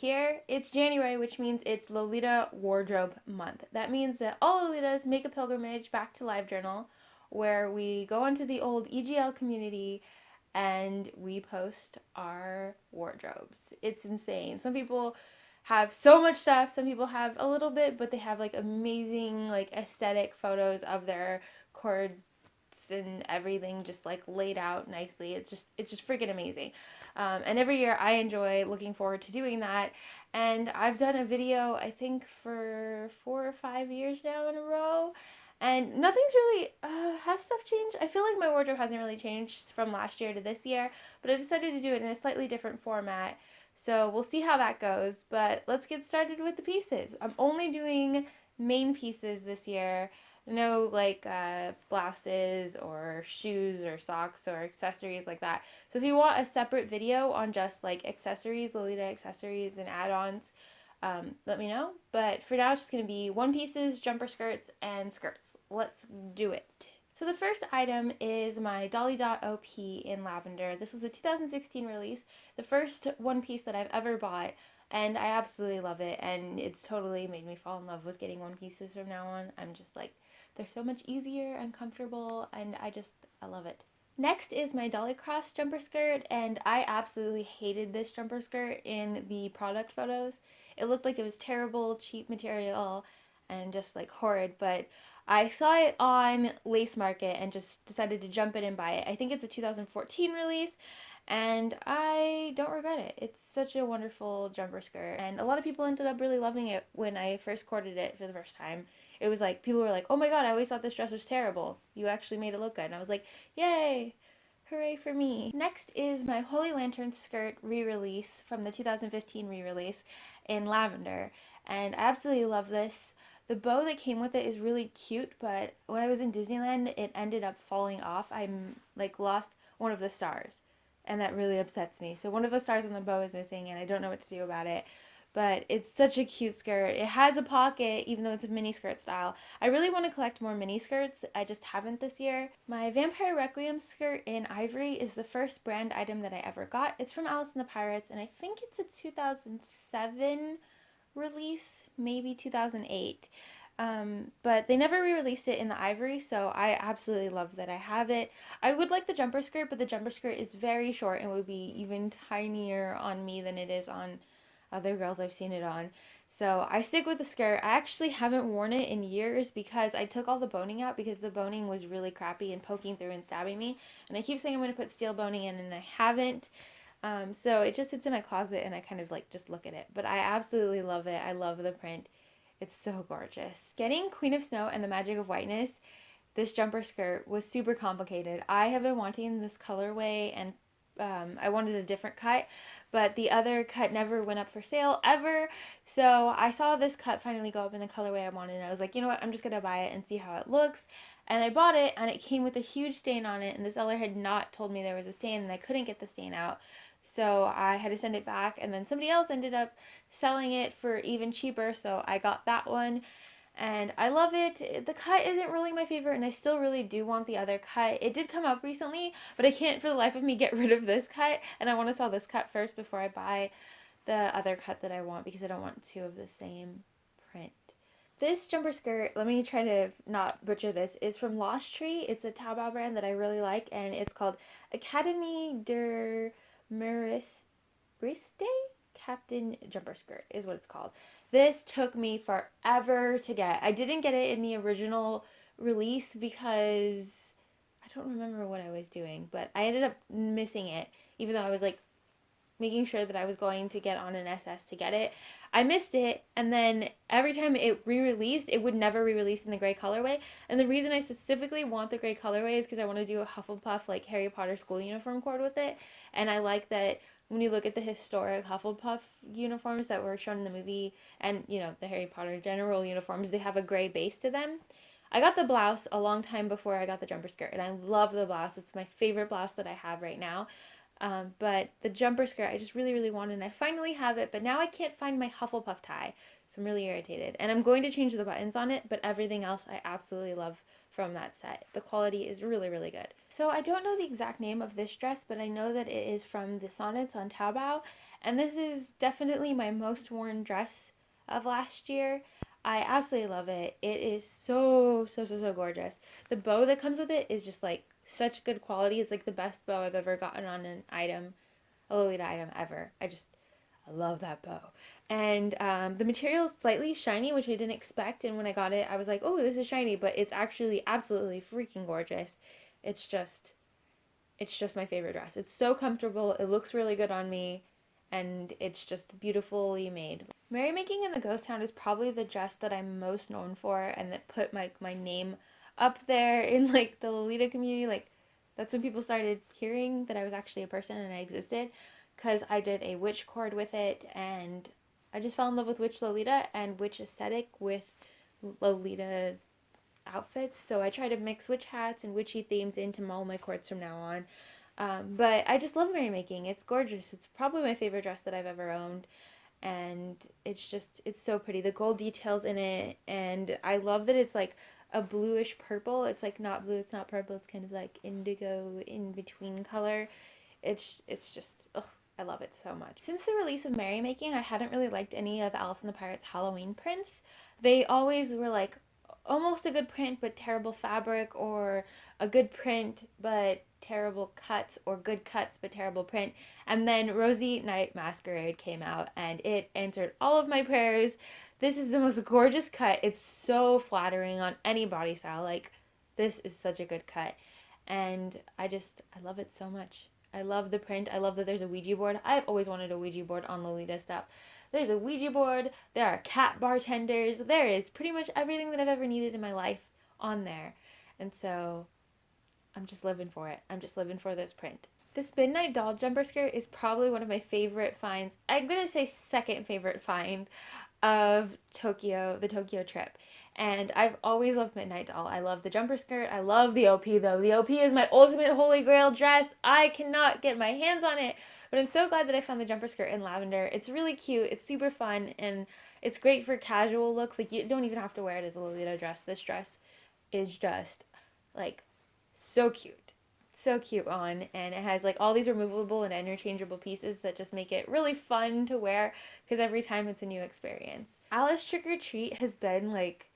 here. It's January, which means it's Lolita Wardrobe Month. That means that all Lolitas make a pilgrimage back to LiveJournal, where we go onto the old EGL community and we post our wardrobes. It's insane. Some people have so much stuff, some people have a little bit, but they have like amazing like aesthetic photos of their cord and everything just like laid out nicely. It's just freaking amazing. And every year I enjoy looking forward to doing that. And I've done a video I think for 4 or 5 years now in a row. And nothing's really, has stuff changed? I feel like my wardrobe hasn't really changed from last year to this year, but I decided to do it in a slightly different format. So we'll see how that goes, but let's get started with the pieces. I'm only doing main pieces this year. No like blouses or shoes or socks or accessories like that. So if you want a separate video on just like accessories, Lolita accessories and add-ons, let me know. But for now, it's just going to be one pieces, jumper skirts, and skirts. Let's do it. So the first item is my Dolly Dot OP in lavender. This was a 2016 release, the first one piece that I've ever bought, and I absolutely love it, and it's totally made me fall in love with getting one pieces from now on. I'm just like, they're so much easier and comfortable, and I love it. Next is my Dolly Cross jumper skirt, and I absolutely hated this jumper skirt in the product photos. It looked like it was terrible, cheap material, and just like horrid, but I saw it on Lace Market and just decided to jump in and buy it. I think it's a 2014 release, and I don't regret it. It's such a wonderful jumper skirt, and a lot of people ended up really loving it when I first corded it for the first time. It was like, people were like, oh my god, I always thought this dress was terrible. You actually made it look good. And I was like, yay! Hooray for me. Next is my Holy Lantern skirt re-release from the 2015 re-release in lavender. And I absolutely love this. The bow that came with it is really cute, but when I was in Disneyland, it ended up falling off. I like lost one of the stars, and that really upsets me. So one of the stars on the bow is missing, and I don't know what to do about it. But it's such a cute skirt. It has a pocket, even though it's a mini skirt style. I really want to collect more mini skirts. I just haven't this year. My Vampire Requiem skirt in ivory is the first brand item that I ever got. It's from Alice and the Pirates, and I think it's a 2007 release, maybe 2008. But they never re-released it in the ivory, so I absolutely love that I have it. I would like the jumper skirt, but the jumper skirt is very short and would be even tinier on me than it is on other girls I've seen it on. So I stick with the skirt. I actually haven't worn it in years because I took all the boning out because the boning was really crappy and poking through and stabbing me. And I keep saying I'm going to put steel boning in and I haven't. So it just sits in my closet and I kind of like just look at it. But I absolutely love it. I love the print. It's so gorgeous. Getting Queen of Snow and the Magic of Whiteness, this jumper skirt was super complicated. I have been wanting this colorway and I wanted a different cut, but the other cut never went up for sale ever. So I saw this cut finally go up in the colorway I wanted, and I was like, you know what, I'm just gonna buy it and see how it looks. And I bought it, and it came with a huge stain on it, and the seller had not told me there was a stain, and I couldn't get the stain out. So I had to send it back, and then somebody else ended up selling it for even cheaper, so I got that one and I love it. The cut isn't really my favorite, and I still really do want the other cut. It did come up recently, but I can't for the life of me get rid of this cut, and I want to sell this cut first before I buy the other cut that I want because I don't want two of the same print. This jumper skirt, let me try to not butcher this, is from Lost Tree. It's a Taobao brand that I really like, and it's called Academy de Mariste? Captain jumper skirt is what it's called. This took me forever to get. I didn't get it in the original release because I don't remember what I was doing, but I ended up missing it even though I was like making sure that I was going to get on an SS to get it. I missed it, and then every time it re-released, it would never re-release in the gray colorway. And the reason I specifically want the gray colorway is because I want to do a Hufflepuff like Harry Potter school uniform cord with it. And I like that when you look at the historic Hufflepuff uniforms that were shown in the movie and, you know, the Harry Potter general uniforms, they have a gray base to them. I got the blouse a long time before I got the jumper skirt, and I love the blouse. It's my favorite blouse that I have right now. But the jumper skirt I just really, really wanted, and I finally have it, but now I can't find my Hufflepuff tie, so I'm really irritated. And I'm going to change the buttons on it, but everything else I absolutely love from that set. The quality is really, really good. So I don't know the exact name of this dress, but I know that it is from the Sonnets on Taobao, and this is definitely my most worn dress of last year. I absolutely love it. It is so, so, so, so gorgeous. The bow that comes with it is just like such good quality. It's like the best bow I've ever gotten on an item, a Lolita item ever. I love that bow. And the material is slightly shiny, which I didn't expect. And when I got it, I was like, oh, this is shiny, but it's actually absolutely freaking gorgeous. It's just, it's just my favorite dress. It's so comfortable. It looks really good on me. And it's just beautifully made. Merrymaking in the Ghost Town is probably the dress that I'm most known for and that put my name up there in like the Lolita community. Like that's when people started hearing that I was actually a person and I existed, because I did a witch cord with it, and I just fell in love with witch Lolita and witch aesthetic with Lolita outfits. So I try to mix witch hats and witchy themes into all my cords from now on. But I just love merrymaking. It's gorgeous. It's probably my favorite dress that I've ever owned. And it's so pretty. The gold details in it. And I love that it's like a bluish purple. It's like not blue, it's not purple. It's kind of like indigo in between color. It's just, ugh, I love it so much. Since the release of Merrymaking, I hadn't really liked any of Alice and the Pirates Halloween prints. They always were like almost a good print but terrible fabric, or a good print but terrible cuts, or good cuts but terrible print. And then Rosy Night Masquerade came out and it answered all of my prayers. This is the most gorgeous cut. It's so flattering on any body style. Like, this is such a good cut. And I love it so much. I love the print. I love that there's a Ouija board. I've always wanted a Ouija board on Lolita stuff. There's a Ouija board. There are cat bartenders. There is pretty much everything that I've ever needed in my life on there. And so I'm just living for it. I'm just living for this print. This Midnight Doll jumper skirt is probably one of my favorite finds. I'm going to say second favorite find of Tokyo, the Tokyo trip. And I've always loved Midnight Doll. I love the jumper skirt. I love the OP though. The OP is my ultimate holy grail dress. I cannot get my hands on it. But I'm so glad that I found the jumper skirt in lavender. It's really cute. It's super fun. And it's great for casual looks. Like, you don't even have to wear it as a Lolita dress. This dress is just like so cute. So cute on, and it has like all these removable and interchangeable pieces that just make it really fun to wear, because every time it's a new experience. Alice Trick or Treat has been like,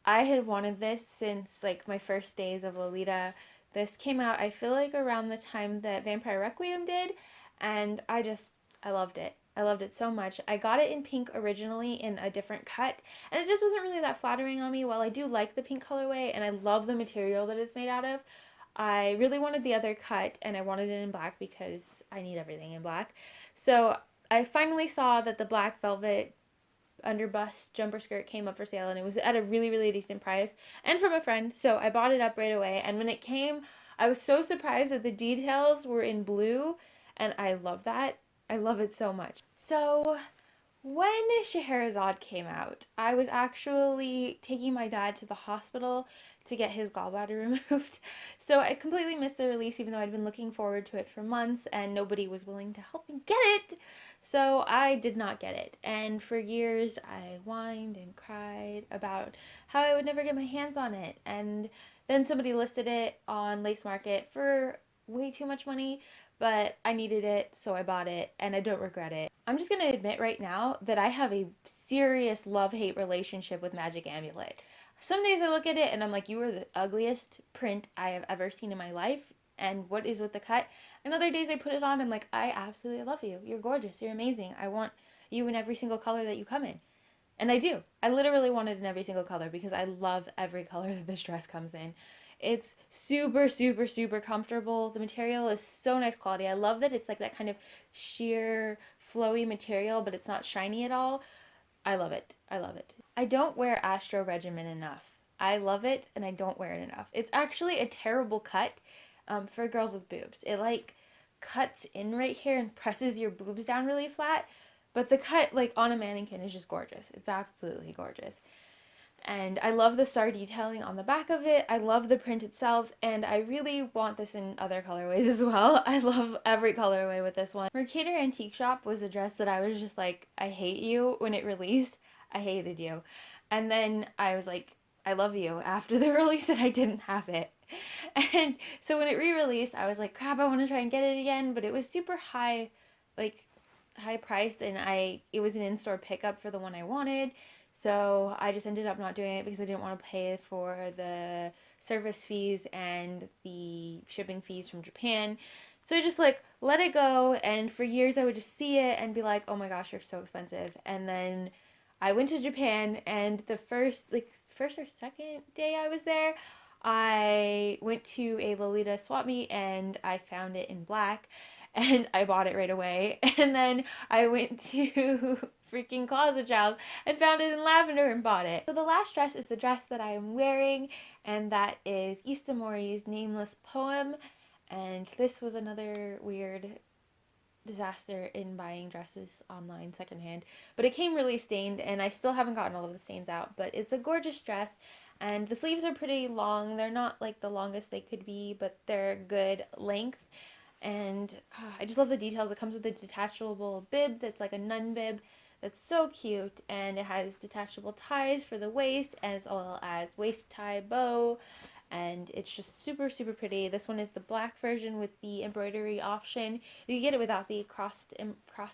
I had wanted this since like my first days of Lolita. This came out, I feel like, around the time that Vampire Requiem did, and I loved it. I loved it so much. I got it in pink originally in a different cut, and it just wasn't really that flattering on me. While I do like the pink colorway and I love the material that it's made out of, I really wanted the other cut, and I wanted it in black because I need everything in black. So I finally saw that the black velvet underbust jumper skirt came up for sale, and it was at a really, really decent price and from a friend. So I bought it up right away. And when it came, I was so surprised that the details were in blue, and I love that. I love it so much. So when Scheherazade came out, I was actually taking my dad to the hospital to get his gallbladder removed. So I completely missed the release, even though I'd been looking forward to it for months and nobody was willing to help me get it. So I did not get it. And for years, I whined and cried about how I would never get my hands on it. And then somebody listed it on Lace Market for way too much money, but I needed it, so I bought it, and I don't regret it. I'm just gonna admit right now that I have a serious love-hate relationship with Magic Amulet. Some days I look at it and I'm like, you are the ugliest print I have ever seen in my life, and what is with the cut? And other days I put it on, I'm like, I absolutely love you. You're gorgeous. You're amazing. I want you in every single color that you come in. And I do. I literally want it in every single color because I love every color that this dress comes in. It's super, super, super comfortable. The material is so nice quality. I love that it's like that kind of sheer, flowy material, but it's not shiny at all. I love it. I love it. I don't wear Astro Regimen enough. I love it, and I don't wear it enough. It's actually a terrible cut for girls with boobs. It like cuts in right here and presses your boobs down really flat. But the cut, like, on a mannequin is just gorgeous. It's absolutely gorgeous. And I love the star detailing on the back of it. I love the print itself, and I really want this in other colorways as well. I love every colorway with this one. Mercator Antique Shop was a dress that I was just like, I hate you when it released. I hated you. And then I was like, I love you after the release and I didn't have it. And so when it re-released, I was like, crap, I want to try and get it again, but it was super high, like high priced, and it was an in-store pickup for the one I wanted. So I just ended up not doing it because I didn't want to pay for the service fees and the shipping fees from Japan. So I just like let it go, and for years I would just see it and be like, "Oh my gosh, you're so expensive." And then I went to Japan, and the first or second day I was there, I went to a Lolita swap meet and I found it in black and I bought it right away. And then I went to freaking Closet Child and found it in lavender and bought it. So the last dress is the dress that I am wearing, and that is Istamori's Nameless Poem. And this was another weird disaster in buying dresses online secondhand, but it came really stained and I still haven't gotten all of the stains out. But it's a gorgeous dress, and the sleeves are pretty long. They're not like the longest they could be, but they're good length. And I just love the details. It comes with a detachable bib that's like a nun bib that's so cute, and it has detachable ties for the waist as well as waist tie bow, and it's just super super pretty. This one is the black version with the embroidery option. You can get it without the cross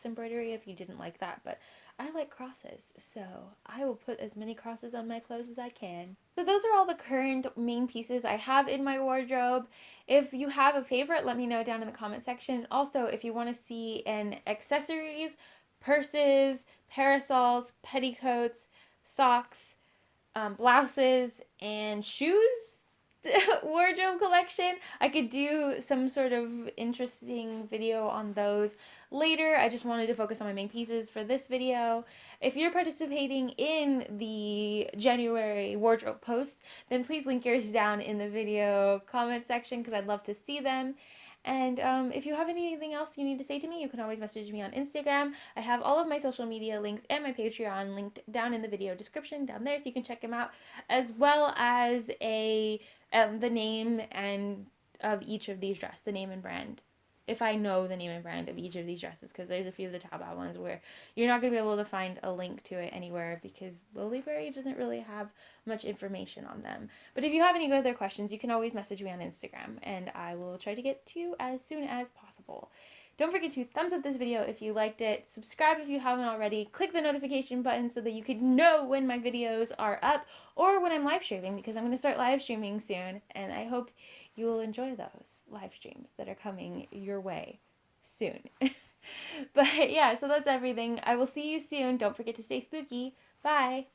embroidery if you didn't like that, but I like crosses, so I will put as many crosses on my clothes as I can. So those are all the current main pieces I have in my wardrobe. If you have a favorite, let me know down in the comment section. Also, if you want to see an accessories, purses, parasols, petticoats, socks, blouses, and shoes wardrobe collection, I could do some sort of interesting video on those later. I just wanted to focus on my main pieces for this video. If you're participating in the January wardrobe post, then please link yours down in the video comment section because I'd love to see them. And if you have anything else you need to say to me, you can always message me on Instagram. I have all of my social media links and my Patreon linked down in the video description down there, so you can check them out, as well as the name and of each of these dresses, the name and brand. If I know the name and brand of each of these dresses, because there's a few of the Taobao ones where you're not going to be able to find a link to it anywhere because Loliberry doesn't really have much information on them. But if you have any other questions, you can always message me on Instagram, and I will try to get to you as soon as possible. Don't forget to thumbs up this video if you liked it, subscribe if you haven't already, click the notification button so that you can know when my videos are up or when I'm live streaming, because I'm going to start live streaming soon, and I hope you will enjoy those live streams that are coming your way soon. But yeah, so that's everything. I will see you soon. Don't forget to stay spooky. Bye!